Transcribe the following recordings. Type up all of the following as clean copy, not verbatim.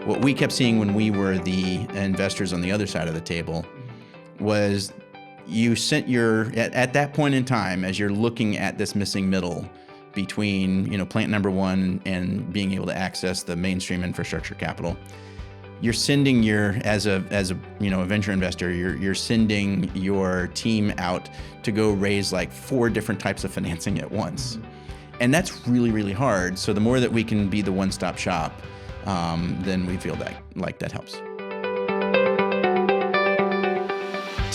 what we kept seeing when we were the investors on the other side of the table was you sent at that point in time, as you're looking at this missing middle between, plant number one and being able to access the mainstream infrastructure capital, you're sending as a venture investor, you're sending your team out to go raise like 4 different types of financing at once. And that's really, really hard. So the more that we can be the one-stop shop, then we feel that helps.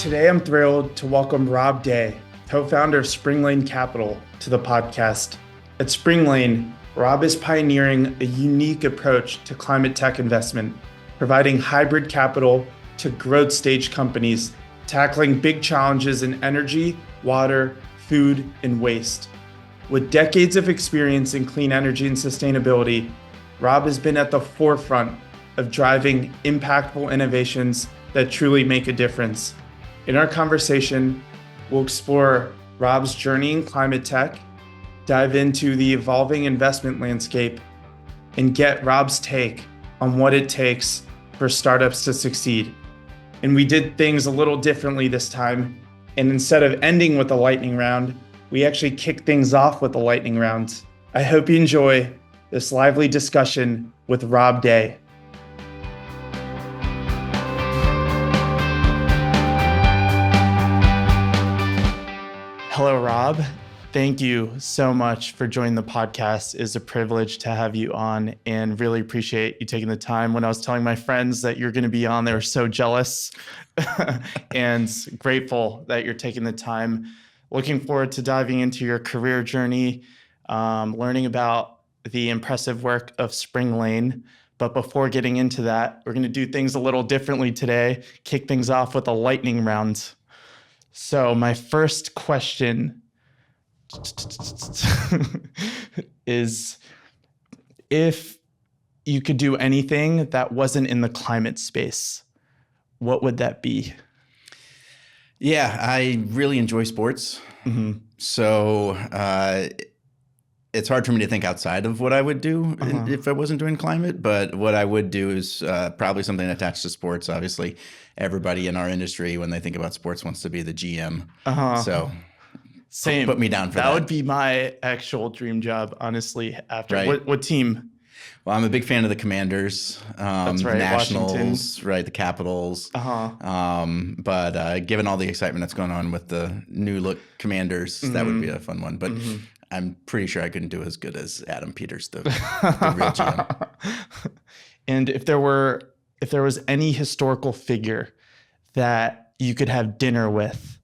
Today, I'm thrilled to welcome Rob Day, co-founder of Spring Lane Capital, to the podcast. At Spring Lane, Rob is pioneering a unique approach to climate tech investment, providing hybrid capital to growth stage companies, tackling big challenges in energy, water, food, and waste. With decades of experience in clean energy and sustainability, Rob has been at the forefront of driving impactful innovations that truly make a difference. In our conversation, we'll explore Rob's journey in climate tech, dive into the evolving investment landscape, and get Rob's take on what it takes for startups to succeed. And we did things a little differently this time. And instead of ending with a lightning round, we actually kicked things off with a lightning round. I hope you enjoy this lively discussion with Rob Day. Hello, Rob. Thank you so much for joining the podcast. It's a privilege to have you on and really appreciate you taking the time. When I was telling my friends that you're going to be on, they were so jealous and grateful that you're taking the time. Looking forward to diving into your career journey, learning about the impressive work of Spring Lane. But before getting into that, we're going to do things a little differently today, kick things off with a lightning round. So my first question is, if you could do anything that wasn't in the climate space, what would that be? Yeah, I really enjoy sports. Mm-hmm. So it's hard for me to think outside of what I would do if I wasn't doing climate. But what I would do is probably something attached to sports. Obviously, everybody in our industry, when they think about sports, wants to be the GM. So same. Put me down for that. That would be my actual dream job, honestly. After right. What team? Well, I'm a big fan of the Commanders, That's right, Nationals, Washington. Right, the Capitals. But given all the excitement that's going on with the new look Commanders, that would be a fun one. But I'm pretty sure I couldn't do as good as Adam Peters, the real GM. And if there was any historical figure that you could have dinner with,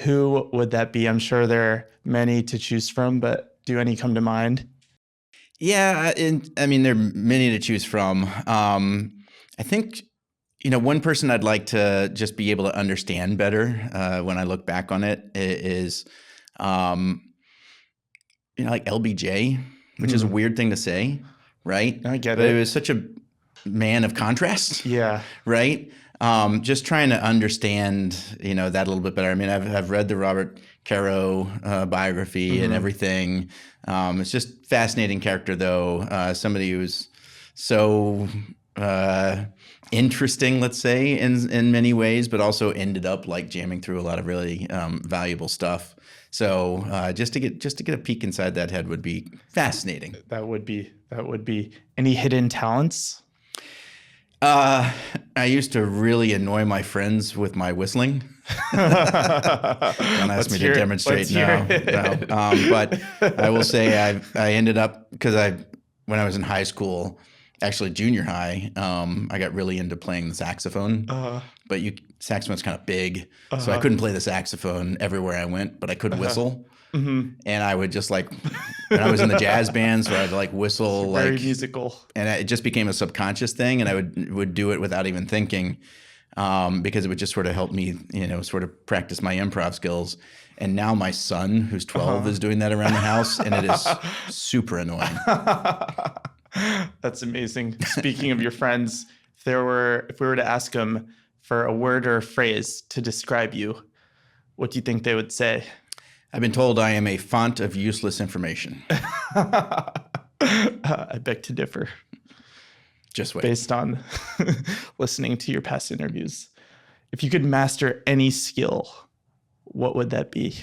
who would that be? I'm sure there are many to choose from, but do any come to mind? Yeah, I mean, there are many to choose from. I think, one person I'd like to just be able to understand better when I look back on it is, like LBJ, which is a weird thing to say, right? I get but it. It was such a man of contrast. Yeah. Right? Just trying to understand, that a little bit better. I mean, I've read the Robert Caro biography and everything. It's just fascinating character, though. Somebody who's so interesting, let's say, in many ways, but also ended up like jamming through a lot of really valuable stuff. So just to get a peek inside that head would be fascinating. That would be. Any hidden talents? I used to really annoy my friends with my whistling. Don't ask me to demonstrate now. But I will say I ended up, because when I was in high school, actually junior high, I got really into playing the saxophone. But saxophone's kind of big, so I couldn't play the saxophone everywhere I went, but I could whistle. And I would just when I was in the jazz band, so I'd whistle very musical, and it just became a subconscious thing, and I would do it without even thinking, because it would just sort of help me, sort of practice my improv skills. And now my son, who's 12, is doing that around the house, and it is super annoying. That's amazing. Speaking of your friends, if we were to ask them for a word or a phrase to describe you, what do you think they would say? I've been told I am a font of useless information. I beg to differ. Just wait. Based on listening to your past interviews. If you could master any skill, what would that be?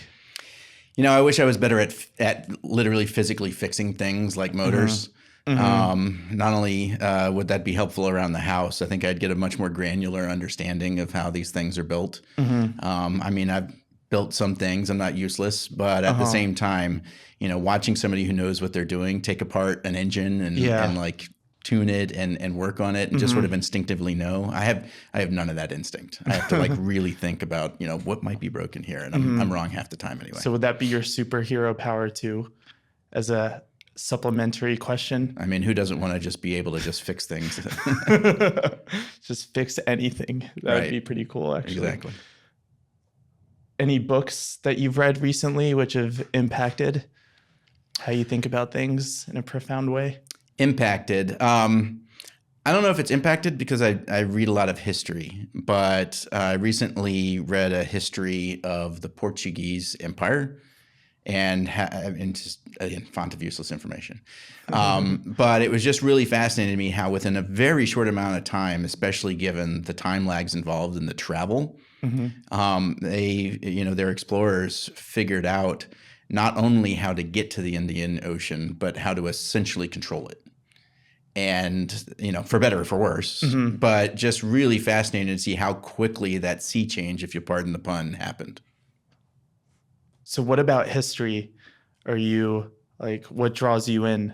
I wish I was better at literally physically fixing things like motors. Not only would that be helpful around the house, I think I'd get a much more granular understanding of how these things are built. I've built some things. I'm not useless, but at the same time, watching somebody who knows what they're doing take apart an engine and like tune it and work on it and just sort of instinctively know. I have none of that instinct. I have to like really think about, what might be broken here. And I'm wrong half the time anyway. So would that be your superhero power too, as a supplementary question? I mean, who doesn't want to just be able to just fix things? Just fix anything. That would be pretty cool, actually. Exactly. Any books that you've read recently which have impacted how you think about things in a profound way? Impacted. I don't know if it's impacted because I read a lot of history, but I recently read a history of the Portuguese Empire and just, again, font of useless information. But it was just really fascinating to me how within a very short amount of time, especially given the time lags involved in the travel, their explorers figured out not only how to get to the Indian Ocean, but how to essentially control it. And, for better or for worse, but just really fascinating to see how quickly that sea change, if you pardon the pun, happened. So what about history? Are you what draws you in?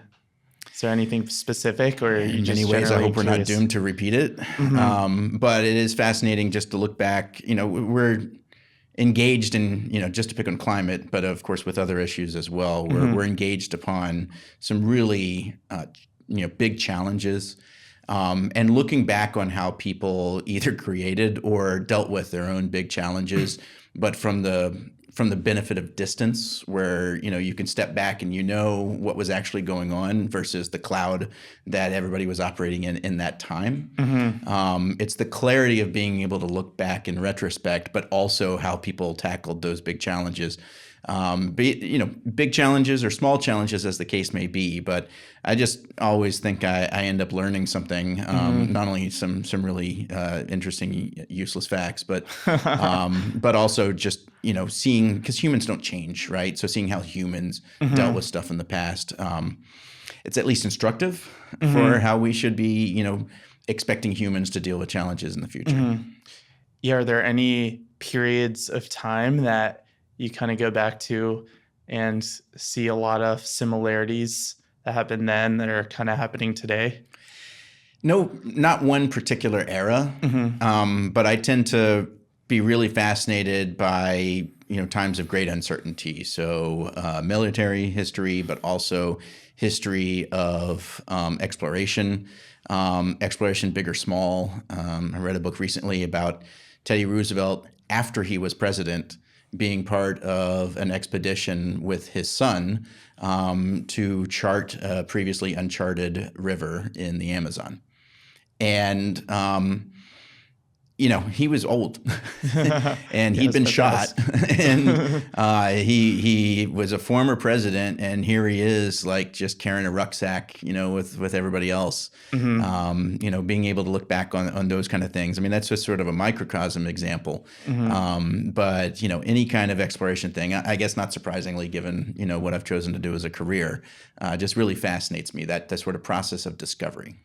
Is there anything specific, or are you just in many ways, I hope we're not curious? doomed to repeat it. But it is fascinating just to look back. We're engaged in, just to pick on climate, but of course with other issues as well. We're engaged upon some really, big challenges. And looking back on how people either created or dealt with their own big challenges, but from the benefit of distance, where you can step back and what was actually going on versus the cloud that everybody was operating in that time. It's the clarity of being able to look back in retrospect, but also how people tackled those big challenges. Big challenges or small challenges as the case may be, but I just always think I end up learning something, not only some really interesting, useless facts, but also just, seeing, because humans don't change, right? So seeing how humans dealt with stuff in the past, it's at least instructive for how we should be, expecting humans to deal with challenges in the future. Yeah. Are there any periods of time that you kind of go back to and see a lot of similarities that happened then that are kind of happening today? No, not one particular era, but I tend to be really fascinated by times of great uncertainty. So military history, but also history of exploration, big or small. I read a book recently about Teddy Roosevelt after he was president, being part of an expedition with his son to chart a previously uncharted river in the Amazon. And, he was old and he'd been shot and he was a former president, and here he is just carrying a rucksack, with everybody else, being able to look back on those kind of things. I mean, that's just sort of a microcosm example. But, any kind of exploration thing, I guess not surprisingly, given, what I've chosen to do as a career, just really fascinates me, that sort of process of discovery.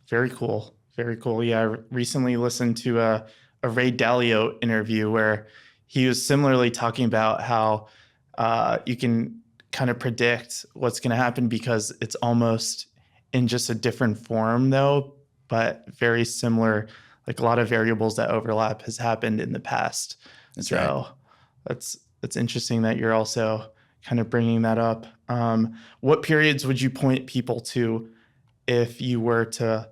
Very cool. Very cool. Yeah, I recently listened to a Ray Dalio interview where he was similarly talking about how you can kind of predict what's going to happen because it's almost in just a different form though, but very similar, like a lot of variables that overlap has happened in the past. That's right. That's interesting that you're also kind of bringing that up. What periods would you point people to if you were to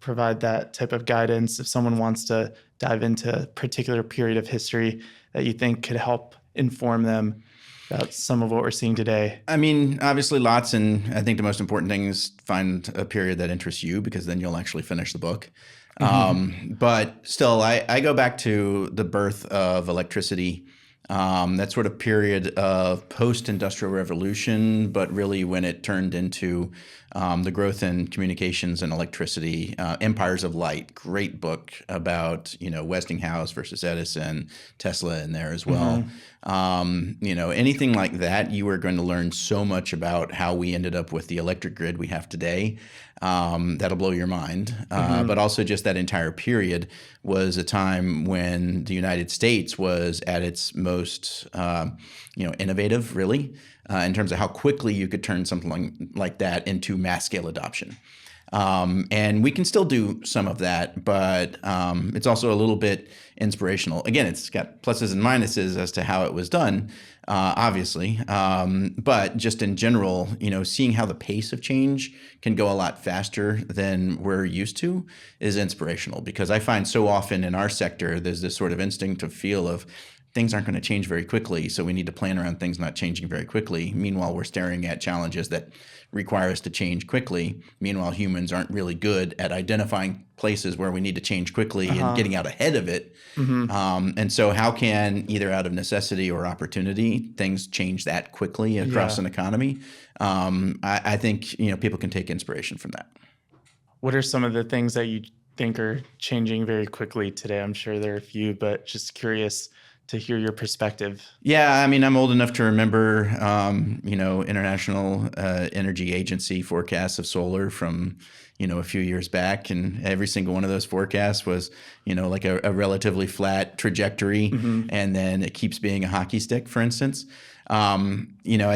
provide that type of guidance, if someone wants to dive into a particular period of history that you think could help inform them about some of what we're seeing today? I mean, obviously lots, and I think the most important thing is find a period that interests you, because then you'll actually finish the book. But still, I go back to the birth of electricity That sort of period of post-industrial revolution, but really when it turned into the growth in communications and electricity. Empires of Light, great book about, Westinghouse versus Edison, Tesla in there as well. Anything like that, you are going to learn so much about how we ended up with the electric grid we have today. That'll blow your mind. But also just that entire period was a time when the United States was at its most, innovative, really, in terms of how quickly you could turn something like that into mass scale adoption. And we can still do some of that, but it's also a little bit inspirational. Again, it's got pluses and minuses as to how it was done, obviously. But just in general, seeing how the pace of change can go a lot faster than we're used to is inspirational, because I find so often in our sector, there's this sort of instinctive feel of things aren't going to change very quickly, so we need to plan around things not changing very quickly. Meanwhile, we're staring at challenges that require us to change quickly. Meanwhile, humans aren't really good at identifying places where we need to change quickly and getting out ahead of it. And so how can, either out of necessity or opportunity, things change that quickly across an economy? I think people can take inspiration from that. What are some of the things that you think are changing very quickly today? I'm sure there are a few, but just curious to hear your perspective. Yeah, I mean, I'm old enough to remember, International Energy Agency forecasts of solar from, a few years back, and every single one of those forecasts was, like a relatively flat trajectory, and then it keeps being a hockey stick, for instance. I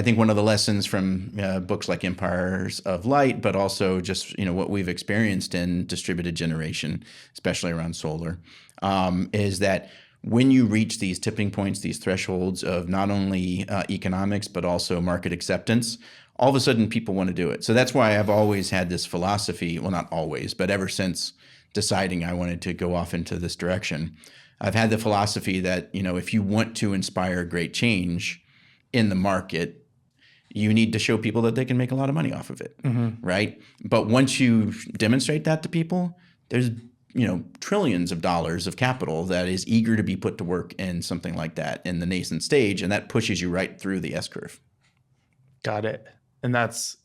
think one of the lessons from books like Empires of Light, but also just, what we've experienced in distributed generation, especially around solar, is that when you reach these tipping points, these thresholds of not only economics, but also market acceptance, all of a sudden people want to do it. So that's why I've always had this philosophy, well, not always, but ever since deciding I wanted to go off into this direction, I've had the philosophy that, if you want to inspire great change in the market, you need to show people that they can make a lot of money off of it, right? But once you demonstrate that to people, there's trillions of dollars of capital that is eager to be put to work in something like that in the nascent stage, and that pushes you right through the S-curve. Got it. And that's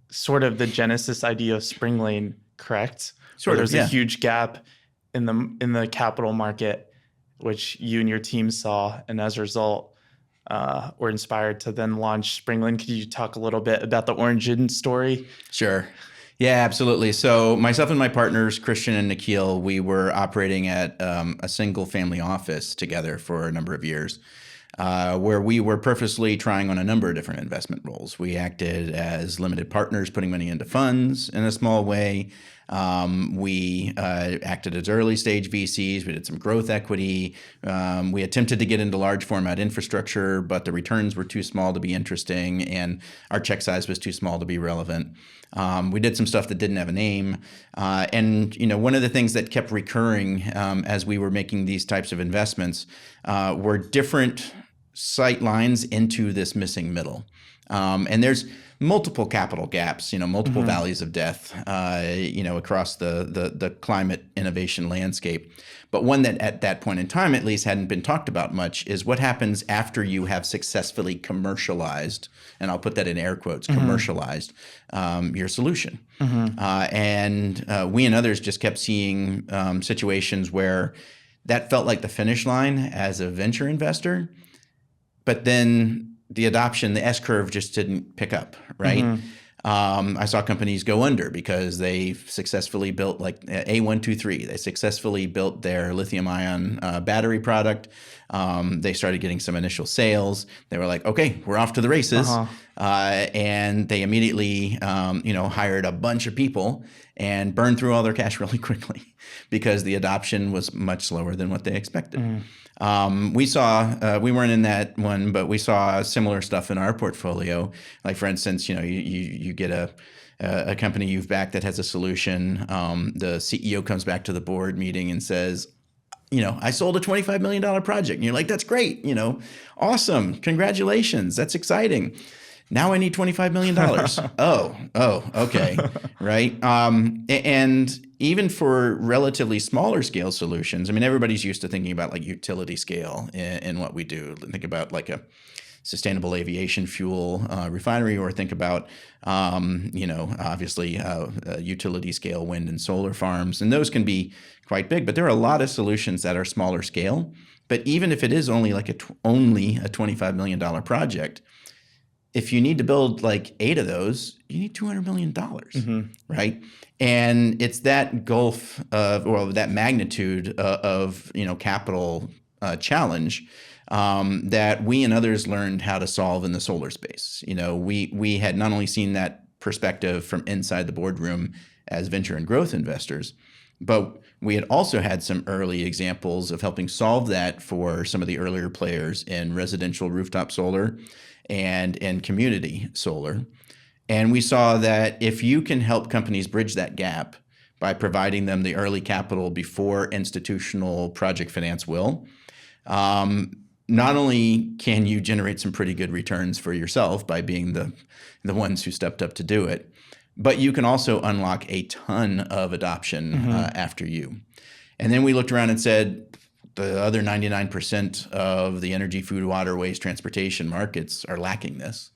sort of the genesis idea of Springlane, correct? There's a huge gap in the capital market, which you and your team saw, and as a result, were inspired to then launch Springlane. Could you talk a little bit about the origin story? Sure. Yeah, absolutely. So myself and my partners, Christian and Nikhil, we were operating at a single family office together for a number of years, where we were purposely trying on a number of different investment roles. We acted as limited partners, putting money into funds in a small way. We acted as early stage VCs. We did some growth equity. We attempted to get into large format infrastructure, but the returns were too small to be interesting, and our check size was too small to be relevant. We did some stuff that didn't have a name. And one of the things that kept recurring as we were making these types of investments were different sight lines into this missing middle. And there's multiple capital gaps, multiple valleys of death, across the climate innovation landscape. But one that at that point in time, at least, hadn't been talked about much is what happens after you have successfully commercialized, and I'll put that in air quotes, commercialized your solution. And we and others just kept seeing situations where that felt like the finish line as a venture investor, but then the adoption, the S-curve just didn't pick up, right? I saw companies go under because they successfully built like A123. They successfully built their lithium-ion battery product. They started getting some initial sales. They were like, okay, we're off to the races. And they immediately, hired a bunch of people and burned through all their cash really quickly because the adoption was much slower than what they expected. We saw, we weren't in that one, but we saw similar stuff in our portfolio. Like, for instance, you get a company you've backed that has a solution. The CEO comes back to the board meeting and says, I sold a $25 million project. And you're like, that's great. Awesome. Congratulations. That's exciting. Now I need $25 million. Oh, okay. Right. And even for relatively smaller scale solutions, I mean, everybody's used to thinking about like utility scale in what we do. Think about like a sustainable aviation fuel refinery, or think about, obviously utility scale wind and solar farms. And those can be quite big, but there are a lot of solutions that are smaller scale. But even if it is only like only a $25 million project, if you need to build like 8 of those, you need $200 million, right? And it's that gulf of, or that magnitude of, capital challenge that we and others learned how to solve in the solar space. We had not only seen that perspective from inside the boardroom as venture and growth investors, but we had also had some early examples of helping solve that for some of the earlier players in residential rooftop solar and in community solar. And we saw that if you can help companies bridge that gap by providing them the early capital before institutional project finance will, not only can you generate some pretty good returns for yourself by being the ones who stepped up to do it, but you can also unlock a ton of adoption after you. And then we looked around and said, the other 99% of the energy, food, water, waste, transportation markets are lacking this.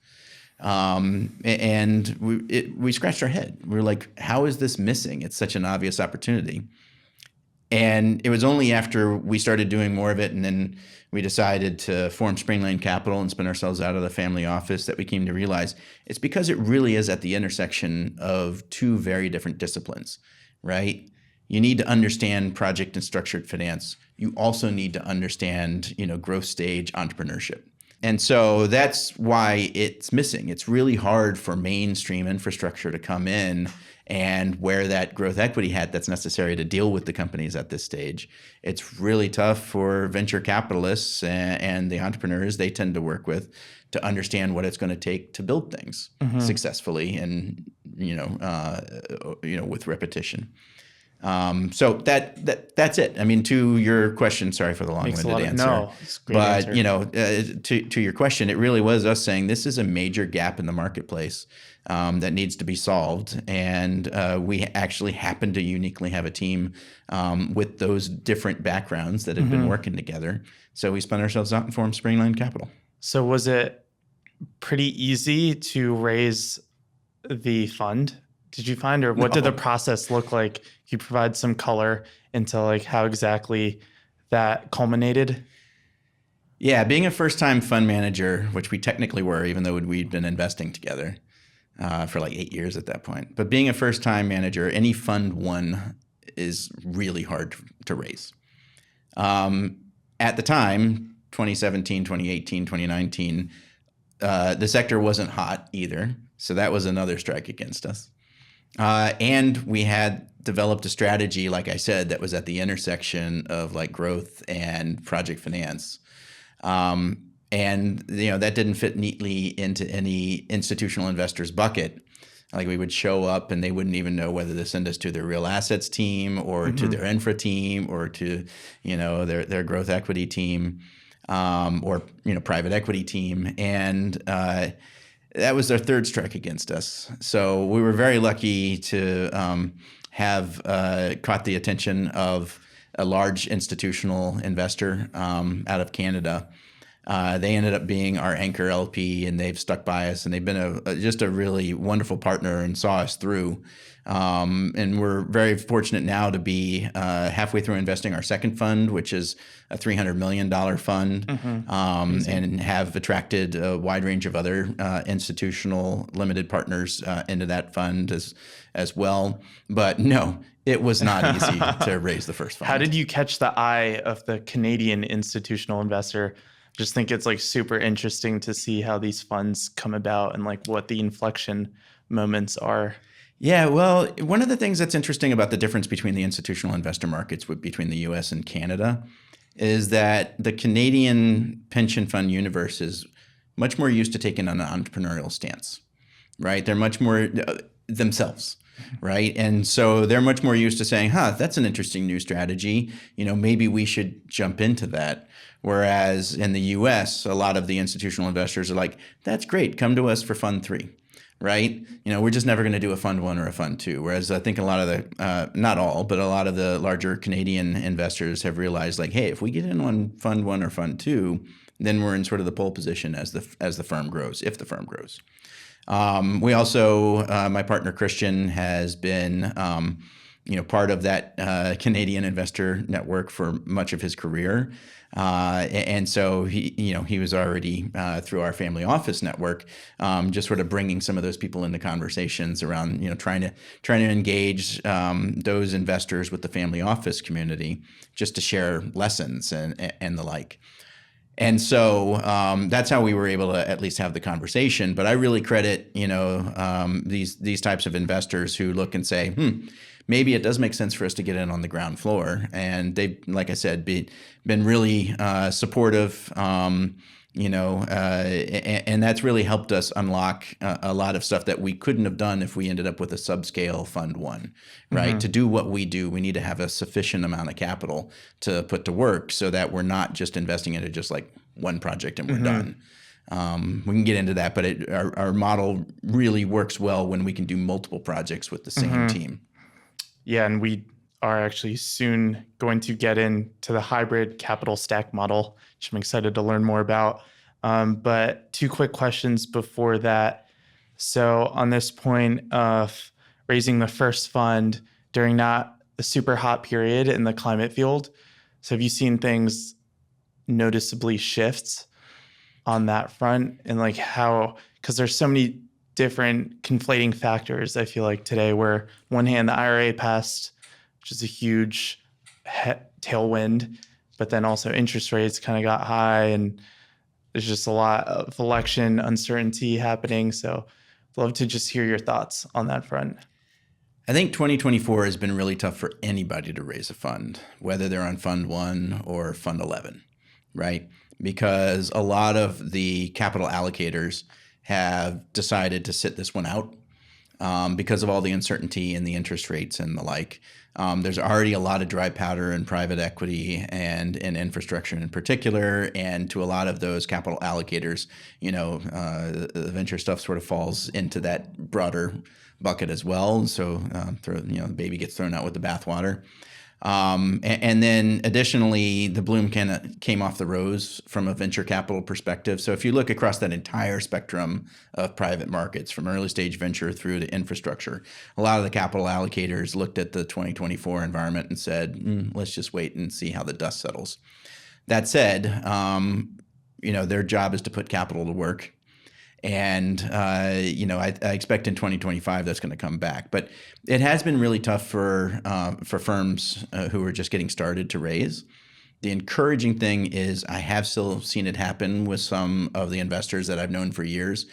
And we scratched our head. We were like, how is this missing? It's such an obvious opportunity. And it was only after we started doing more of it, and then we decided to form Springlane Capital and spin ourselves out of the family office, that we came to realize it's because it really is at the intersection of 2 very different disciplines, right? You need to understand project and structured finance. You also need to understand, growth stage entrepreneurship. And so that's why it's missing. It's really hard for mainstream infrastructure to come in and wear that growth equity hat that's necessary to deal with the companies at this stage. It's really tough for venture capitalists and the entrepreneurs they tend to work with to understand what it's going to take to build things successfully and, with repetition. So that's it. I mean, to your question, sorry for the long-winded answer. No, it's a great answer. To your question, it really was us saying this is a major gap in the marketplace that needs to be solved. And we actually happen to uniquely have a team with those different backgrounds that had been working together. So we spun ourselves out and formed Springlane Capital. So was it pretty easy to raise the fund? Did you find, or what did the process look like? Can you provide some color into like how exactly that culminated? Yeah, being a first-time fund manager, which we technically were, even though we'd been investing together for like 8 years at that point. But being a first-time manager, any fund one is really hard to raise. At the time, 2017, 2018, 2019, the sector wasn't hot either. So that was another strike against us. And we had developed a strategy, like I said, that was at the intersection of like growth and project finance. And that didn't fit neatly into any institutional investor's bucket. Like we would show up and they wouldn't even know whether to send us to their real assets team or to their infra team or to, their growth equity team, or, private equity team. And, that was their third strike against us. So we were very lucky to have caught the attention of a large institutional investor out of Canada. They ended up being our anchor LP, and they've stuck by us, and they've been just a really wonderful partner and saw us through. And we're very fortunate now to be halfway through investing our second fund, which is a $300 million fund, and have attracted a wide range of other institutional limited partners into that fund as well. But no, it was not easy to raise the first fund. How did you catch the eye of the Canadian institutional investor? Just think it's like super interesting to see how these funds come about and like what the inflection moments are. Yeah, well, one of the things that's interesting about the difference between the institutional investor markets between the US and Canada is that the Canadian pension fund universe is much more used to taking an entrepreneurial stance, right? They're much more themselves, right? And so they're much more used to saying, that's an interesting new strategy. Maybe we should jump into that. Whereas in the US, a lot of the institutional investors are like, that's great. Come to us for fund 3. right? We're just never going to do a fund one or a fund two. Whereas I think a lot of the, not all, but a lot of the larger Canadian investors have realized like, hey, if we get in on fund one or fund two, then we're in sort of the pole position as the firm grows, if the firm grows. We also, my partner Christian has been, part of that Canadian investor network for much of his career. And so he was already through our family office network, just sort of bringing some of those people into conversations around, trying to engage those investors with the family office community, just to share lessons and the like. And so that's how we were able to at least have the conversation. But I really credit, these types of investors who look and say, maybe it does make sense for us to get in on the ground floor. And they've, like I said, been really supportive, and that's really helped us unlock a lot of stuff that we couldn't have done if we ended up with a subscale fund one, right? Mm-hmm. To do what we do, we need to have a sufficient amount of capital to put to work so that we're not just investing into just like one project and we're done. We can get into that, but our model really works well when we can do multiple projects with the same team. Yeah, and we are actually soon going to get into the hybrid capital stack model, which I'm excited to learn more about. But two quick questions before that. So on this point of raising the first fund during not a super hot period in the climate field, so have you seen things noticeably shift on that front? And like how, because there's so many different conflating factors, I feel like today, where on one hand, the IRA passed, which is a huge tailwind, but then also interest rates kind of got high and there's just a lot of election uncertainty happening. So I'd love to just hear your thoughts on that front. I think 2024 has been really tough for anybody to raise a fund, whether they're on fund one or fund 11, right? Because a lot of the capital allocators have decided to sit this one out because of all the uncertainty and the interest rates and the like. There's already a lot of dry powder in private equity and in infrastructure in particular. And to a lot of those capital allocators, the venture stuff sort of falls into that broader bucket as well. So the baby gets thrown out with the bathwater. And then additionally, the bloom came off the rose from a venture capital perspective. So if you look across that entire spectrum of private markets, from early stage venture through to infrastructure, a lot of the capital allocators looked at the 2024 environment and said, let's just wait and see how the dust settles. That said, their job is to put capital to work. And, I expect in 2025 that's going to come back. But it has been really tough for firms who are just getting started to raise. The encouraging thing is I have still seen it happen with some of the investors that I've known for years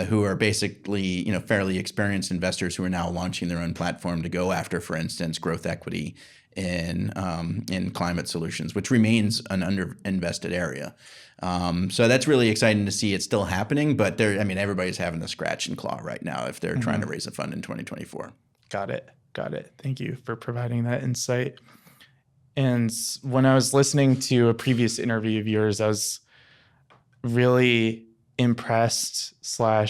who are basically, fairly experienced investors who are now launching their own platform to go after, for instance, growth equity in climate solutions, which remains an underinvested area. So that's really exciting to see it still happening, but everybody's having to scratch and claw right now if they're trying to raise a fund in 2024. Got it. Thank you for providing that insight. And when I was listening to a previous interview of yours, I was really impressed / I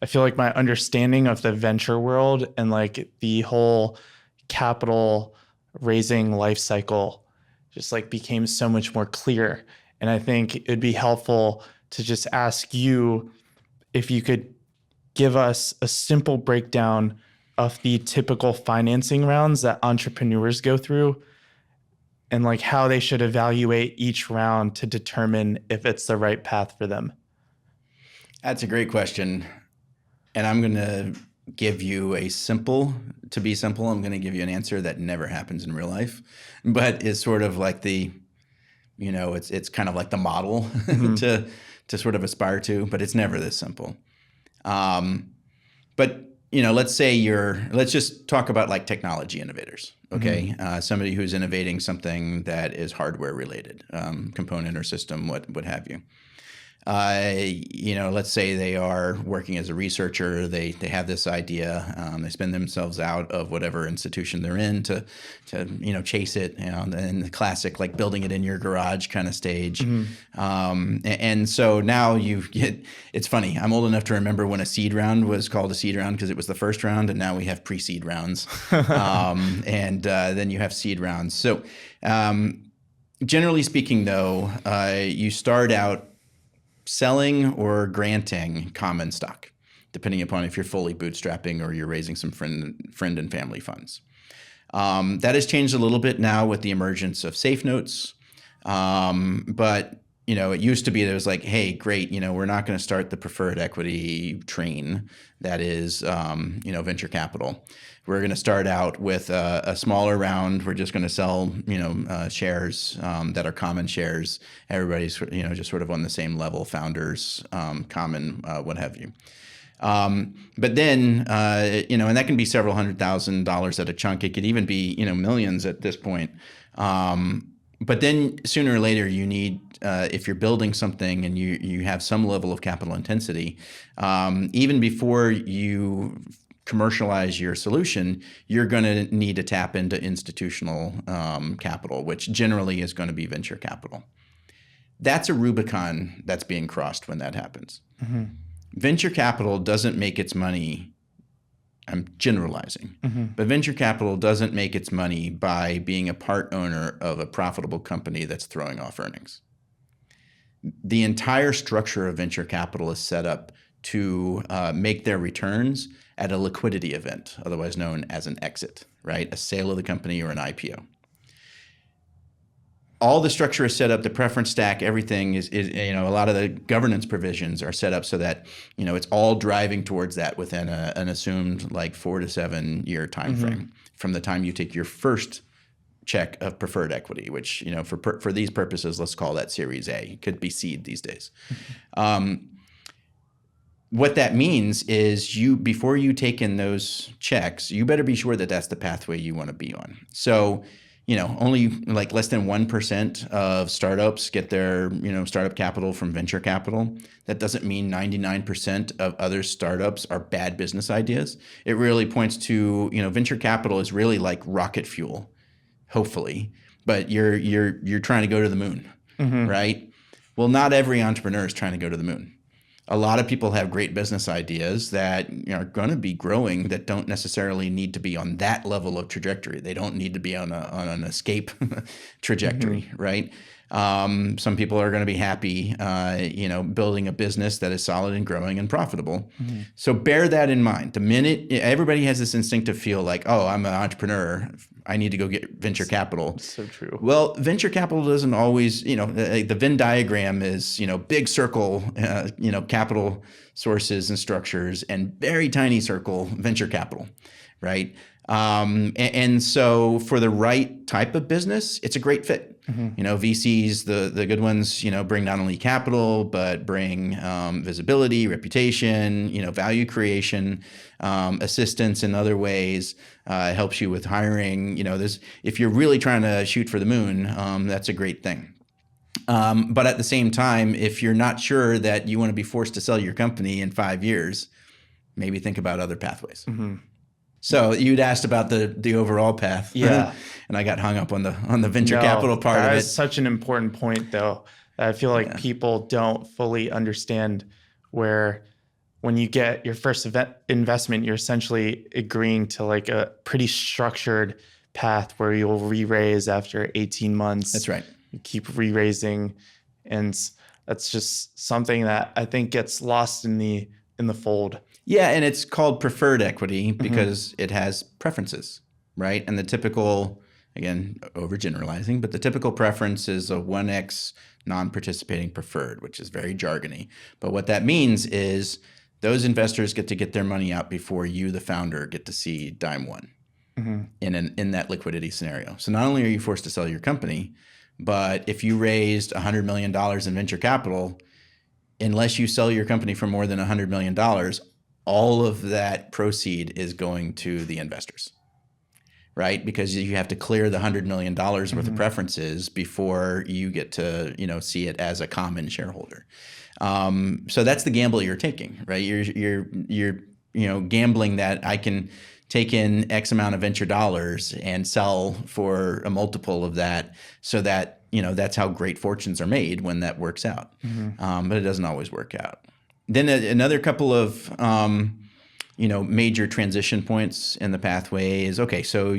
feel like my understanding of the venture world and like the whole capital raising life cycle just like became so much more clear. And I think it'd be helpful to just ask you if you could give us a simple breakdown of the typical financing rounds that entrepreneurs go through and like how they should evaluate each round to determine if it's the right path for them. That's a great question. And I'm going to give you I'm going to give you an answer that never happens in real life, but is sort of like it's kind of like the model to sort of aspire to, but it's never this simple. But let's just talk about like technology innovators. Okay. Somebody who's innovating something that is hardware related, component or system, what have you. let's say they are working as a researcher, they have this idea, they spend themselves out of whatever institution they're in to chase it, and the classic like building it in your garage kind of stage. And so now it's funny, I'm old enough to remember when a seed round was called a seed round because it was the first round, and now we have pre-seed rounds. And then you have seed rounds. So generally speaking, though, you start out selling or granting common stock, depending upon if you're fully bootstrapping or you're raising some friend and family funds. That has changed a little bit now with the emergence of safe notes. But it used to be there was like, hey, great, we're not going to start the preferred equity train that is, venture capital. We're going to start out with a smaller round. We're just going to sell, shares that are common shares. Everybody's, just sort of on the same level, founders, common, what have you. But then, and that can be several $100,000 at a chunk. It could even be, millions at this point. But then sooner or later you need, if you're building something and you have some level of capital intensity, even before you commercialize your solution, you're going to need to tap into institutional capital, which generally is going to be venture capital. That's a Rubicon that's being crossed when that happens. Mm-hmm. Venture capital doesn't make its money, I'm generalizing, but venture capital doesn't make its money by being a part owner of a profitable company that's throwing off earnings. The entire structure of venture capital is set up to make their returns at a liquidity event, otherwise known as an exit, right? A sale of the company or an IPO. All the structure is set up, the preference stack, everything is a lot of the governance provisions are set up so that, it's all driving towards that within an assumed like 4 to 7 year time frame from the time you take your first check of preferred equity, which, for these purposes, let's call that Series A. It could be seed these days. What that means is before you take in those checks, you better be sure that that's the pathway you want to be on. So, only like less than 1% of startups get their, startup capital from venture capital. That doesn't mean 99% of other startups are bad business ideas. It really points to, venture capital is really like rocket fuel, hopefully, but you're trying to go to the moon, right? Well, not every entrepreneur is trying to go to the moon. A lot of people have great business ideas that are going to be growing that don't necessarily need to be on that level of trajectory. They don't need to be on an escape trajectory, right? Some people are going to be happy, building a business that is solid and growing and profitable. So bear that in mind. The minute everybody has this instinctive feel like, oh, I'm an entrepreneur, I need to go get venture capital. So true. Well, venture capital doesn't always, the Venn diagram is, big circle, capital sources and structures, and very tiny circle venture capital, right? And so for the right type of business, it's a great fit. VCs, the good ones, bring not only capital, but bring visibility, reputation, value creation, assistance in other ways, helps you with hiring. If you're really trying to shoot for the moon, that's a great thing. But at the same time, if you're not sure that you want to be forced to sell your company in 5 years, maybe think about other pathways. So you'd asked about the overall path, yeah, and I got hung up on the venture capital part of it. That's such an important point, though. I feel like people don't fully understand where when you get your first investment, you're essentially agreeing to like a pretty structured path where you'll re-raise after 18 months. That's right. You keep re-raising, and that's just something that I think gets lost in the fold. Yeah, and it's called preferred equity because it has preferences, right? And the typical, again, overgeneralizing, but the typical preference is a 1x non-participating preferred, which is very jargony. But what that means is those investors get to get their money out before you, the founder, get to see dime one in that liquidity scenario. So not only are you forced to sell your company, but if you raised $100 million in venture capital, unless you sell your company for more than $100 million, all of that proceed is going to the investors, right? Because you have to clear the $100 million worth of preferences before you get to, see it as a common shareholder. So that's the gamble you're taking, right? You're gambling that I can take in X amount of venture dollars and sell for a multiple of that, so that, that's how great fortunes are made when that works out. But it doesn't always work out. Then another couple of, major transition points in the pathway is, okay, so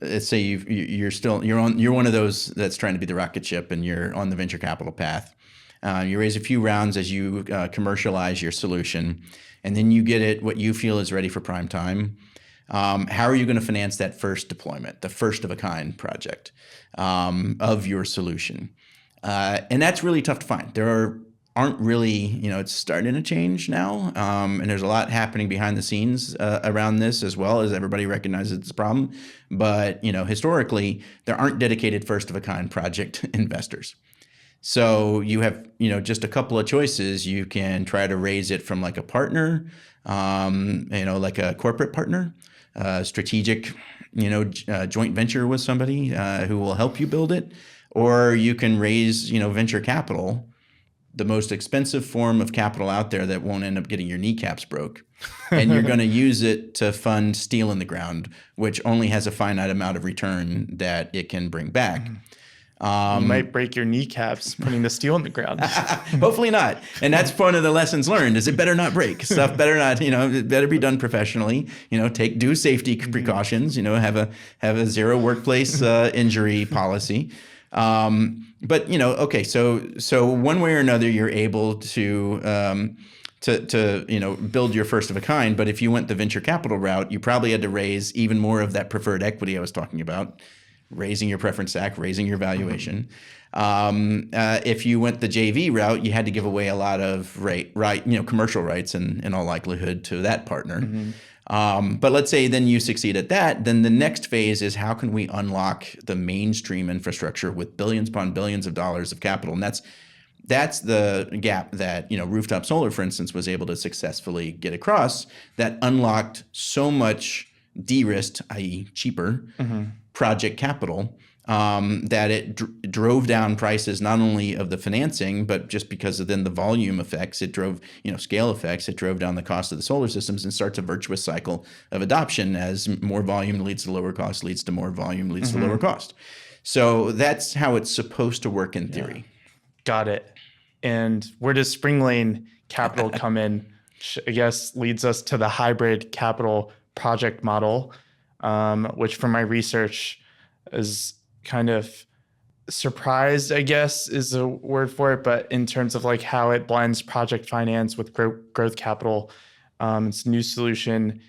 let's say you're one of those that's trying to be the rocket ship, and you're on the venture capital path. You raise a few rounds as you commercialize your solution, and then you get it what you feel is ready for prime time. How are you going to finance that first deployment, the first of a kind project of your solution? And that's really tough to find. There aren't really, it's starting to change now. And there's a lot happening behind the scenes around this, as well as everybody recognizes it's a problem. But, historically, there aren't dedicated first of a kind project investors. So you have, just a couple of choices. You can try to raise it from like a partner, like a corporate partner, strategic, joint venture with somebody who will help you build it. Or you can raise, venture capital, the most expensive form of capital out there that won't end up getting your kneecaps broke. And you're going to use it to fund steel in the ground, which only has a finite amount of return that it can bring back. You might break your kneecaps putting the steel in the ground. Hopefully not. And that's one of the lessons learned, is it better not break. Stuff better not, it better be done professionally. Do safety precautions, have a zero workplace injury policy. But okay, so one way or another, you're able to build your first of a kind. But if you went the venture capital route, you probably had to raise even more of that preferred equity I was talking about, raising your preference stack, raising your valuation. If you went the JV route, you had to give away a lot of commercial rights in all likelihood to that partner. But let's say then you succeed at that, then the next phase is, how can we unlock the mainstream infrastructure with billions upon billions of dollars of capital? And that's the gap that, rooftop solar, for instance, was able to successfully get across, that unlocked so much de-risked, i.e. cheaper, project capital, that it drove down prices, not only of the financing, but just because of then the volume effects, it drove, scale effects, it drove down the cost of the solar systems, and starts a virtuous cycle of adoption. As more volume leads to lower cost, leads to more volume, leads to lower cost. So that's how it's supposed to work in theory. Got it. And where does Springlane Capital come in? Which I guess leads us to the hybrid capital project model, which from my research is kind of surprised, I guess is a word for it, but in terms of like how it blends project finance with growth capital, it's a new solution.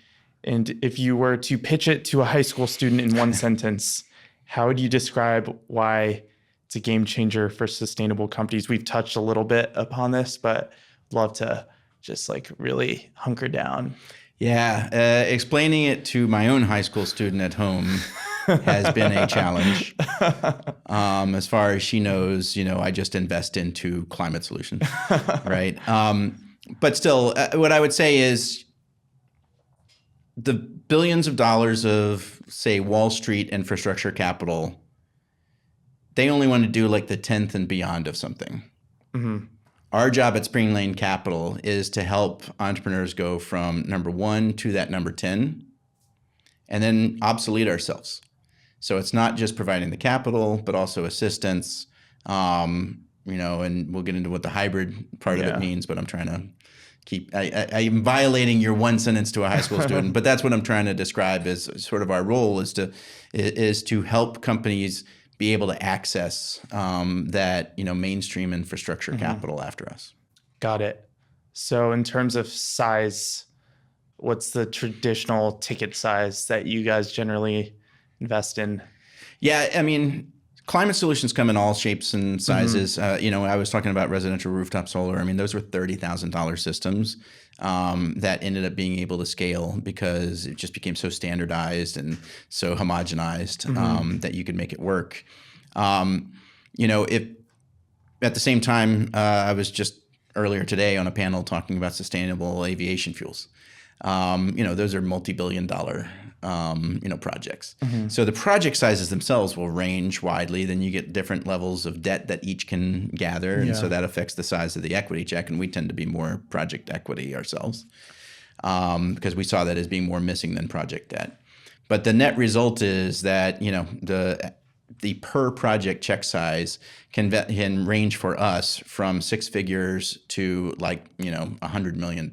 And if you were to pitch it to a high school student in one sentence, how would you describe why it's a game changer for sustainable companies? We've touched a little bit upon this, but I'd love to just like really hunker down. Yeah, explaining it to my own high school student at home has been a challenge. As far as she knows, I just invest into climate solutions, right? But still, what I would say is the billions of dollars of, say, Wall Street infrastructure capital, they only want to do like the 10th and beyond of something. Our job at Springlane Capital is to help entrepreneurs go from number 1 to that number 10, and then obsolete ourselves. So it's not just providing the capital, but also assistance, and we'll get into what the hybrid part of it means, but I'm trying to I'm violating your one sentence to a high school student, but that's what I'm trying to describe as sort of our role is to help companies be able to access that, mainstream infrastructure capital after us. Got it. So in terms of size, what's the traditional ticket size that you guys generally invest in? Yeah, I mean, climate solutions come in all shapes and sizes. I was talking about residential rooftop solar. I mean, those were $30,000 systems that ended up being able to scale because it just became so standardized and so homogenized that you could make it work. If at the same time, I was just earlier today on a panel talking about sustainable aviation fuels. Those are multi-billion-dollar projects. So the project sizes themselves will range widely. Then you get different levels of debt that each can gather. And so that affects the size of the equity check. And we tend to be more project equity ourselves because we saw that as being more missing than project debt. But the net result is that, the per project check size can range for us from six figures to $100 million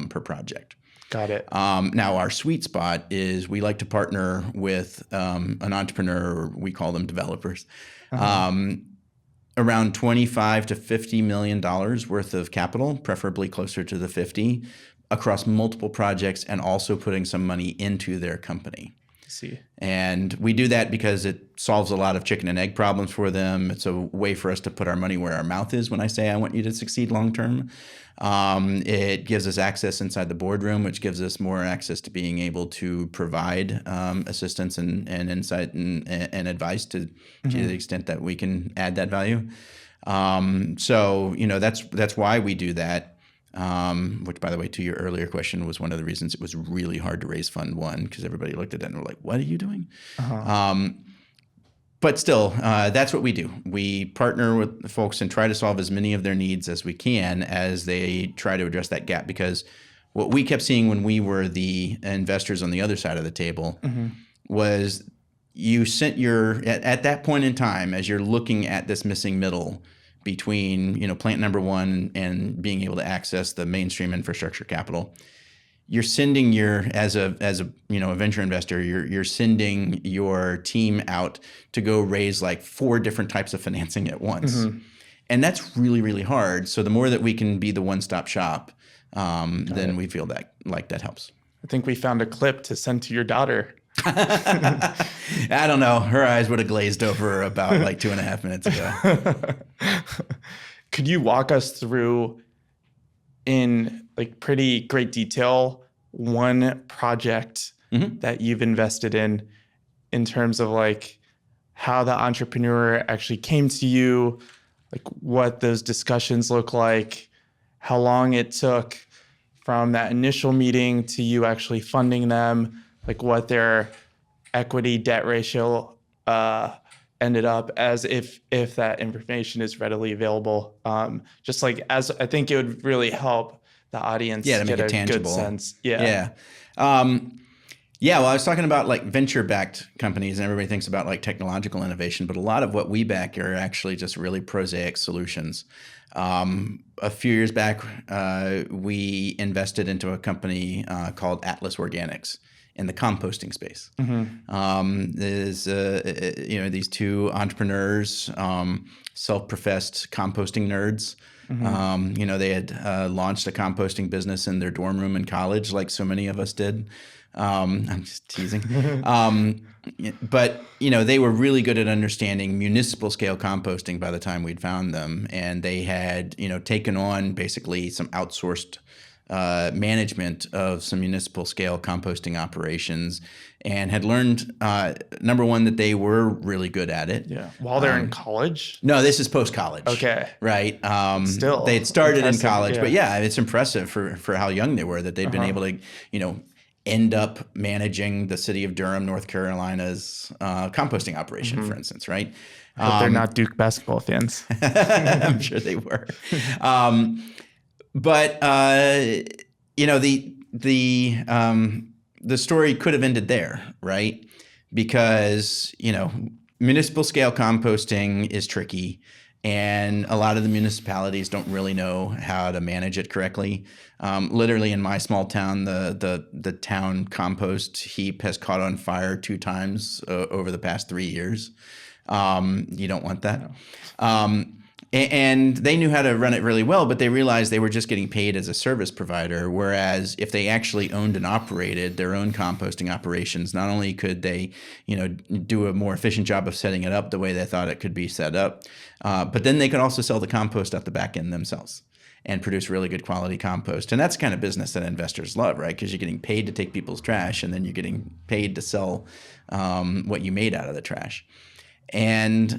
per project. Got it. Now, our sweet spot is we like to partner with an entrepreneur, we call them developers, around $25 to $50 million worth of capital, preferably closer to the 50, across multiple projects and also putting some money into their company. See. And we do that because it solves a lot of chicken and egg problems for them. It's a way for us to put our money where our mouth is when I say I want you to succeed long term. It gives us access inside the boardroom, which gives us more access to being able to provide assistance and insight and advice to the extent that we can add that value. So that's why we do that. Which, by the way, to your earlier question, was one of the reasons it was really hard to raise Fund 1 because everybody looked at that and were like, what are you doing? But still, that's what we do. We partner with the folks and try to solve as many of their needs as we can as they try to address that gap. Because what we kept seeing when we were the investors on the other side of the table was you sent at that point in time, as you're looking at this missing middle between plant number one and being able to access the mainstream infrastructure capital, you're sending as a venture investor, you're sending your team out to go raise like 4 different types of financing at once, and that's really, really hard. So the more that we can be the one-stop shop, then we feel that helps. I think we found a clip to send to your daughter. I don't know. Her eyes would have glazed over about 2.5 minutes ago. Could you walk us through in pretty great detail one project that you've invested in terms of how the entrepreneur actually came to you, what those discussions look like, how long it took from that initial meeting to you actually funding them, what their equity debt ratio ended up as, if that information is readily available. Just as I think it would really help the audience to make get it tangible. Good sense. Yeah. Well, I was talking about venture-backed companies, and everybody thinks about technological innovation, but a lot of what we back are actually just really prosaic solutions. A few years back, we invested into a company called Atlas Organics in the composting space. There's these two entrepreneurs, self-professed composting nerds. They had launched a composting business in their dorm room in college, like so many of us did. I'm just teasing. But they were really good at understanding municipal scale composting by the time we'd found them, and they had taken on basically some outsourced management of some municipal scale composting operations, and had learned number one, that they were really good at it. Yeah. While they're in college? No, this is post college. Okay. Right. Still, they had started in college, yeah. But it's impressive for how young they were that they'd been able to end up managing the city of Durham, North Carolina's composting operation, for instance. Right. I hope they're not Duke basketball fans. I'm sure they were. But the story could have ended there, right? Because municipal scale composting is tricky, and a lot of the municipalities don't really know how to manage it correctly. Literally, in my small town, the town compost heap has caught on fire 2 times over the past 3 years. You don't want that. No. And they knew how to run it really well, but they realized they were just getting paid as a service provider. Whereas if they actually owned and operated their own composting operations, not only could they, do a more efficient job of setting it up the way they thought it could be set up, but then they could also sell the compost out the back end themselves and produce really good quality compost. And that's the kind of business that investors love, right? Because you're getting paid to take people's trash, and then you're getting paid to sell what you made out of the trash. And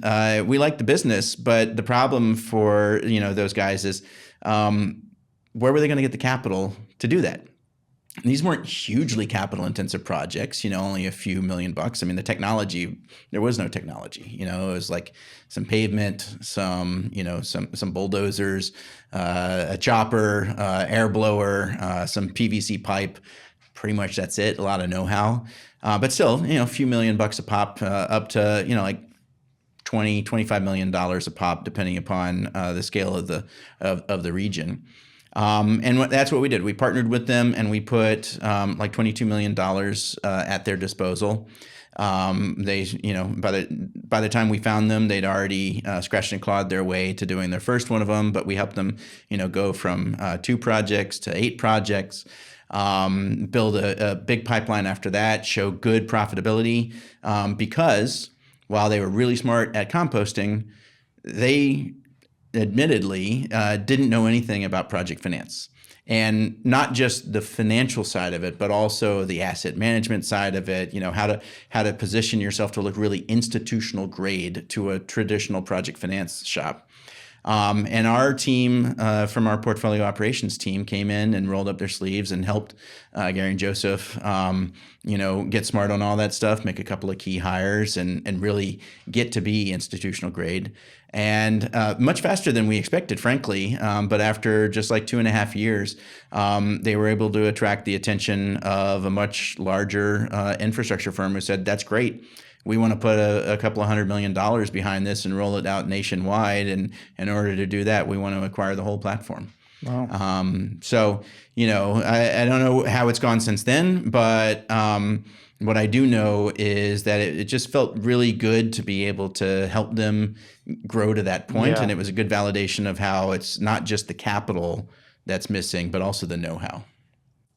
we like the business, but the problem for those guys is where were they going to get the capital to do that? These weren't hugely capital intensive projects, only a few $1,000,000. I mean, the technology, there was no technology, it was like some pavement, some bulldozers, a chopper, air blower, some PVC pipe. Pretty much that's it. A lot of know-how, but still, a few $1,000,000 a pop, up to, like $20-25 million a pop, depending upon the scale of the region. And that's what we did. We partnered with them, and we put like $22 million at their disposal. They, by the time we found them, they'd already scratched and clawed their way to doing their first one of them. But we helped them, go from 2 projects to 8 projects. Build a big pipeline after that, show good profitability, because while they were really smart at composting, they admittedly didn't know anything about project finance. And not just the financial side of it, but also the asset management side of it, how to position yourself to look really institutional grade to a traditional project finance shop. And our team from our portfolio operations team came in and rolled up their sleeves and helped Gary and Joseph, get smart on all that stuff, make a couple of key hires, and really get to be institutional grade. And much faster than we expected, frankly. But after just like 2.5 years, they were able to attract the attention of a much larger infrastructure firm who said, "That's great. We want to put a couple of $100 million behind this and roll it out nationwide. And in order to do that, we want to acquire the whole platform." Wow. So, I don't know how it's gone since then, but what I do know is that it just felt really good to be able to help them grow to that point. Yeah. And it was a good validation of how it's not just the capital that's missing, but also the know-how.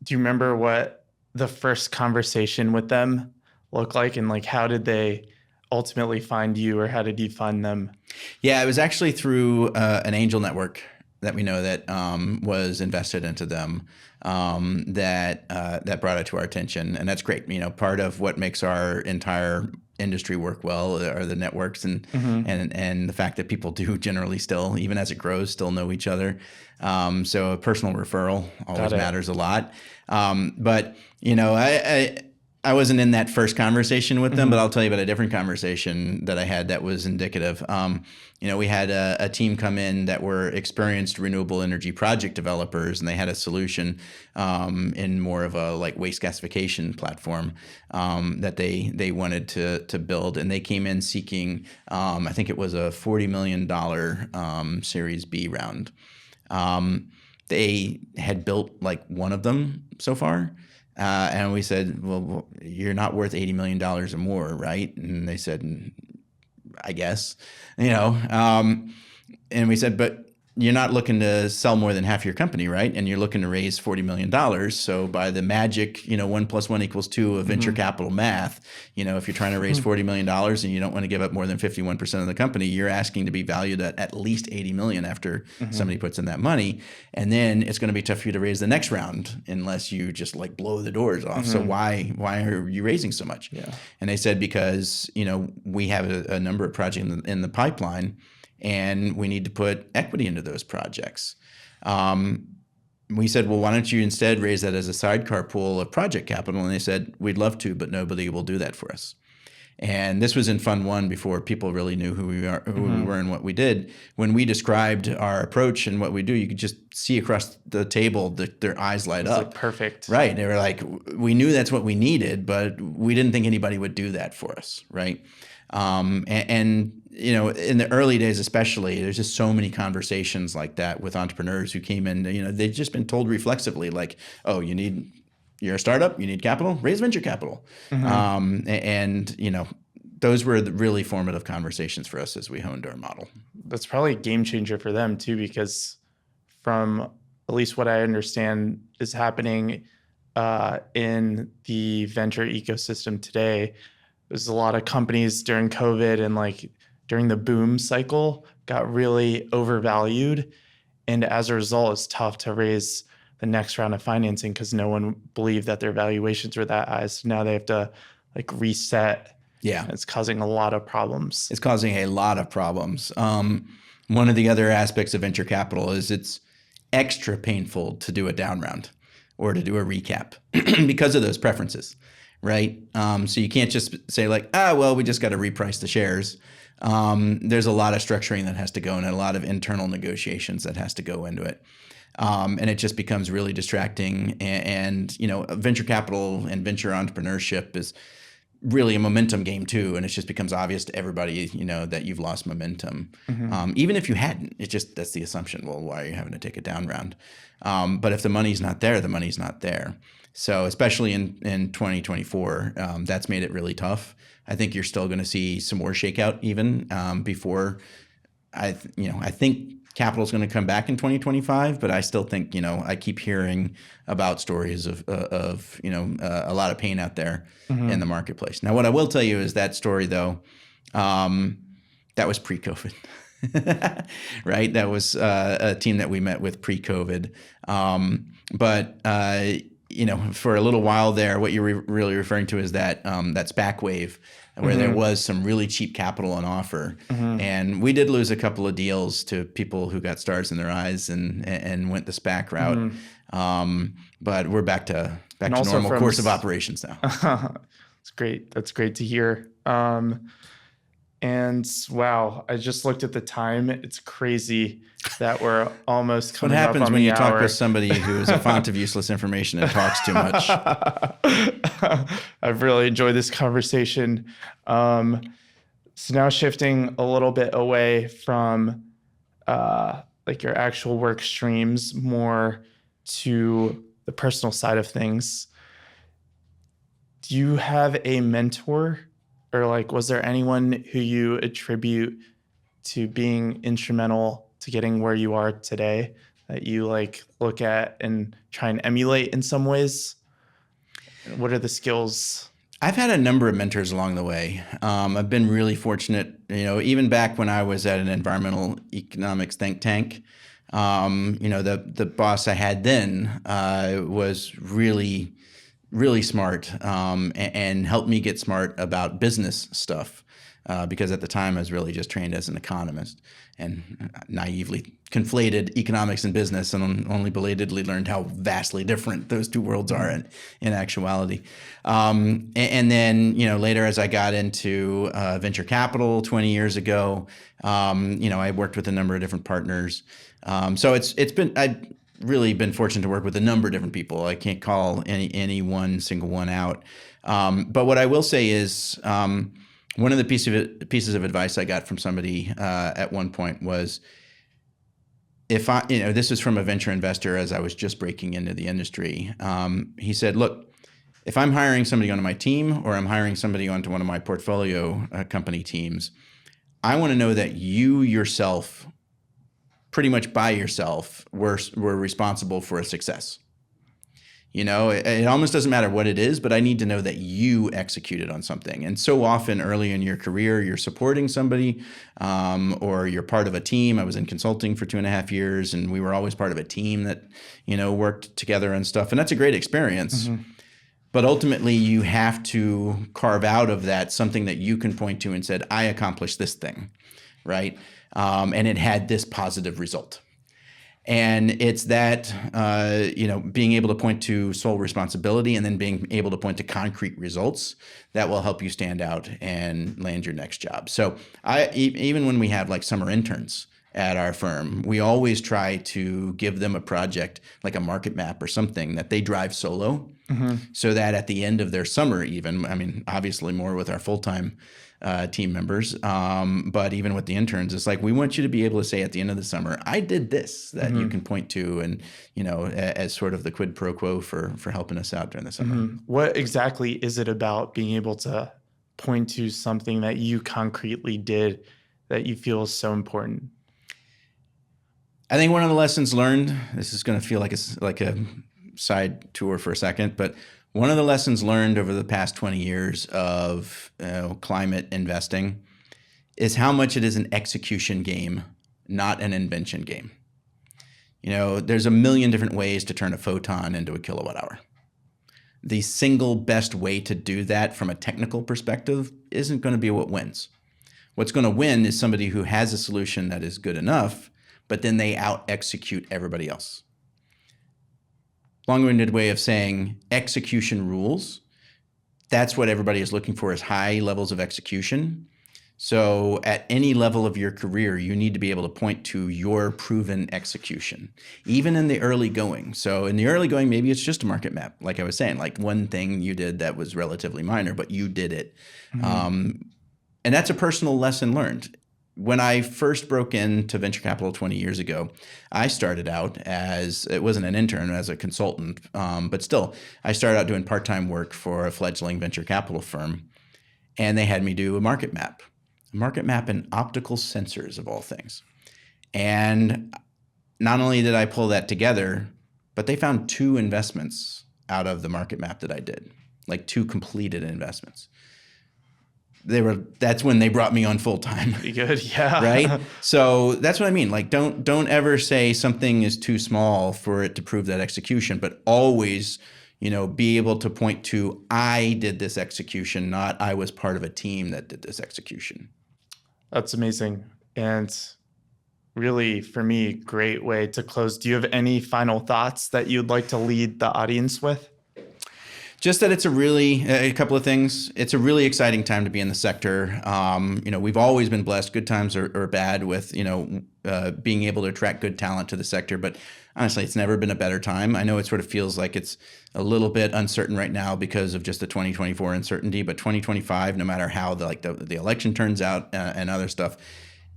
Do you remember what the first conversation with them look like, and like how did they ultimately find you, or how did you find them? Yeah, it was actually through an angel network that we know that was invested into them, that brought it to our attention, and that's great. Part of what makes our entire industry work well are the networks, and the fact that people do generally still, even as it grows, still know each other. So a personal referral always matters a lot. But I wasn't in that first conversation with them, but I'll tell you about a different conversation that I had that was indicative. We had a team come in that were experienced renewable energy project developers, and they had a solution in more of a like waste gasification platform that they wanted to build. And they came in seeking, I think it was a $40 million Series B round. They had built like one of them so far. And we said, "Well, you're not worth $80 million or more, right?" And they said, "I guess," and we said, "But you're not looking to sell more than half your company, right? And you're looking to raise $40 million. So by the magic, 1 + 1 = 2 of venture capital math, if you're trying to raise $40 million and you don't want to give up more than 51% of the company, you're asking to be valued at least $80 million after somebody puts in that money. And then it's going to be tough for you to raise the next round unless you just like blow the doors off. So why are you raising so much?" Yeah. And they said, "Because, we have a number of projects in the pipeline, and we need to put equity into those projects." We said, "Well, why don't you instead raise that as a sidecar pool of project capital?" And they said, "We'd love to, but nobody will do that for us." And this was in Fund 1 before people really knew who we were and what we did. When we described our approach and what we do, you could just see across the table their eyes light up. Like perfect. Right. They were like, we knew that's what we needed, but we didn't think anybody would do that for us. Right. And in the early days especially, there's just so many conversations like that with entrepreneurs who came in, they've just been told reflexively, like, "Oh, you're a startup, you need capital, raise venture capital." Those were the really formative conversations for us as we honed our model. That's probably a game changer for them too, because from at least what I understand is happening in the venture ecosystem today, there's a lot of companies during COVID and like during the boom cycle got really overvalued. And as a result, it's tough to raise the next round of financing because no one believed that their valuations were that high. So now they have to like reset. Yeah. It's causing a lot of problems. It's causing a lot of problems. One of the other aspects of venture capital is it's extra painful to do a down round. or to do a recap because of those preferences, right? So you can't just say like, well, we just got to reprice the shares. There's a lot of structuring that has to go in, and a lot of internal negotiations that has to go into it. And it just becomes really distracting. And venture capital and venture entrepreneurship is really a momentum game too. And it just becomes obvious to everybody, that you've lost momentum. Even if you hadn't, that's the assumption. Well, why are you having to take a down round? But if the money's not there, the money's not there. So especially in 2024, that's made it really tough. I think you're still going to see some more shakeout even before I think capital is going to come back in 2025, but I still think, I keep hearing about stories of a lot of pain out there in the marketplace. Now, what I will tell you is that story though, that was pre-COVID, right? That was a team that we met with pre-COVID. But for a little while there, what you're really referring to is that SPAC wave, where there was some really cheap capital on offer. And we did lose a couple of deals to people who got stars in their eyes and went the SPAC route. But we're back to normal course of operations now. That's great. That's great to hear. And wow, I just looked at the time. It's crazy that we're almost coming up on the hour. What happens when you talk with somebody who is a font of useless information and talks too much? I've really enjoyed this conversation. So now shifting a little bit away from your actual work streams, more to the personal side of things. Do you have a mentor? Or was there anyone who you attribute to being instrumental to getting where you are today that you look at and try and emulate in some ways? What are the skills? I've had a number of mentors along the way. I've been really fortunate, even back when I was at an environmental economics think tank, the boss I had then was really smart and helped me get smart about business stuff because at the time I was really just trained as an economist and naively conflated economics and business and only belatedly learned how vastly different those two worlds are in actuality. And then, later as I got into venture capital 20 years ago, I worked with a number of different partners. So I've really been fortunate to work with a number of different people. I can't call any one single one out. But what I will say is one of the pieces of advice I got from somebody at one point was, this is from a venture investor as I was just breaking into the industry. He said, look, if I'm hiring somebody onto my team or I'm hiring somebody onto one of my portfolio company teams, I want to know that you yourself, pretty much by yourself, were responsible for a success. It almost doesn't matter what it is, but I need to know that you executed on something. And so often early in your career, you're supporting somebody or you're part of a team. I was in consulting for 2.5 years, and we were always part of a team that, worked together and stuff. And that's a great experience. But ultimately, you have to carve out of that something that you can point to and said, I accomplished this thing, right? And it had this positive result. And it's that, being able to point to sole responsibility and then being able to point to concrete results that will help you stand out and land your next job. So even when we have summer interns at our firm, we always try to give them a project, like a market map or something that they drive solo, so that at the end of their summer obviously more with our full-time team members, but even with the interns, it's we want you to be able to say at the end of the summer, I did this, that you can point to and, as sort of the quid pro quo for helping us out during the summer. What exactly is it about being able to point to something that you concretely did that you feel is so important? I think one of the lessons learned, this is going to feel like a side tour for a second, but one of the lessons learned over the past 20 years of climate investing is how much it is an execution game, not an invention game. There's a million different ways to turn a photon into a kilowatt hour. The single best way to do that from a technical perspective isn't going to be what wins. What's going to win is somebody who has a solution that is good enough, but then they out-execute everybody else. long-winded way of saying execution rules. That's what everybody is looking for, is high levels of execution. So at any level of your career, you need to be able to point to your proven execution, even in the early going. So in the early going, maybe it's just a market map. Like I was saying, like one thing you did that was relatively minor, but you did it. And that's a personal lesson learned. When I first broke into venture capital 20 years ago, I started out it wasn't an intern, as a consultant, but still, I started out doing part-time work for a fledgling venture capital firm, and they had me do a market map and optical sensors of all things. And not only did I pull that together, but they found 2 investments out of the market map that I did, like 2 completed investments. That's when they brought me on full time. Pretty good, yeah. Right? So that's what I mean. Like, don't ever say something is too small for it to prove that execution, but always, be able to point to, I did this execution, not I was part of a team that did this execution. That's amazing. And really, for me, great way to close. Do you have any final thoughts that you'd like to lead the audience with? Just that it's a couple of things. It's a really exciting time to be in the sector. We've always been blessed, good times or bad, with, being able to attract good talent to the sector. But honestly, it's never been a better time. I know it sort of feels like it's a little bit uncertain right now because of just the 2024 uncertainty, but 2025, no matter how the election turns out and other stuff,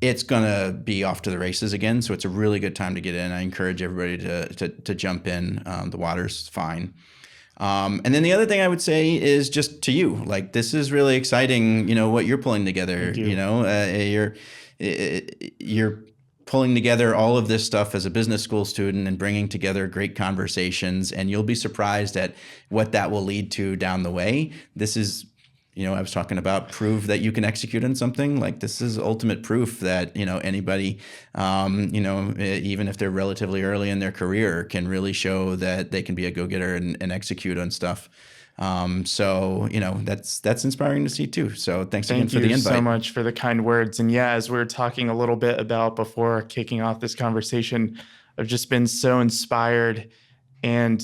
it's going to be off to the races again. So it's a really good time to get in. I encourage everybody to jump in. The water's fine. And then the other thing I would say is just to you, like, this is really exciting, what you're pulling together. You're pulling together all of this stuff as a business school student and bringing together great conversations, and you'll be surprised at what that will lead to down the way. This is, I was talking about proof that you can execute on something. Like, this is ultimate proof that, anybody, even if they're relatively early in their career, can really show that they can be a go-getter and execute on stuff. That's inspiring to see too. So thanks again for the invite. Thank you so much for the kind words. And yeah, as we were talking a little bit about before kicking off this conversation, I've just been so inspired and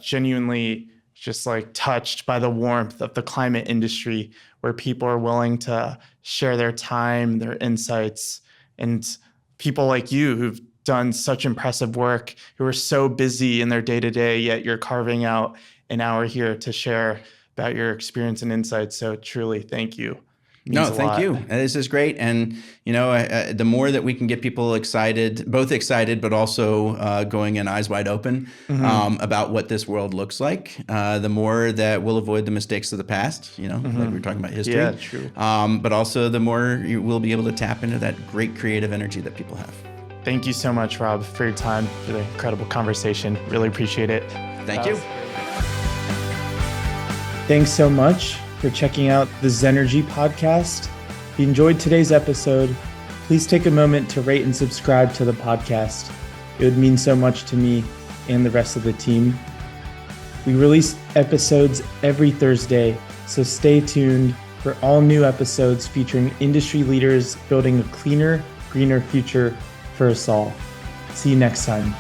genuinely just like touched by the warmth of the climate industry, where people are willing to share their time, their insights, and people like you who've done such impressive work, who are so busy in their day-to-day, yet you're carving out an hour here to share about your experience and insights. So truly, thank you. No, thank you. This is great. And, the more that we can get people excited, but also going in eyes wide open about what this world looks like, the more that we'll avoid the mistakes of the past, like we were talking about history. Yeah, true. But also the more you will be able to tap into that great creative energy that people have. Thank you so much, Rob, for your time, for the incredible conversation. Really appreciate it. Thank you. Thanks so much for checking out the Zenergy Podcast. If you enjoyed today's episode, please take a moment to rate and subscribe to the podcast. It would mean so much to me and the rest of the team. We release episodes every Thursday, so stay tuned for all new episodes featuring industry leaders building a cleaner, greener future for us all. See you next time.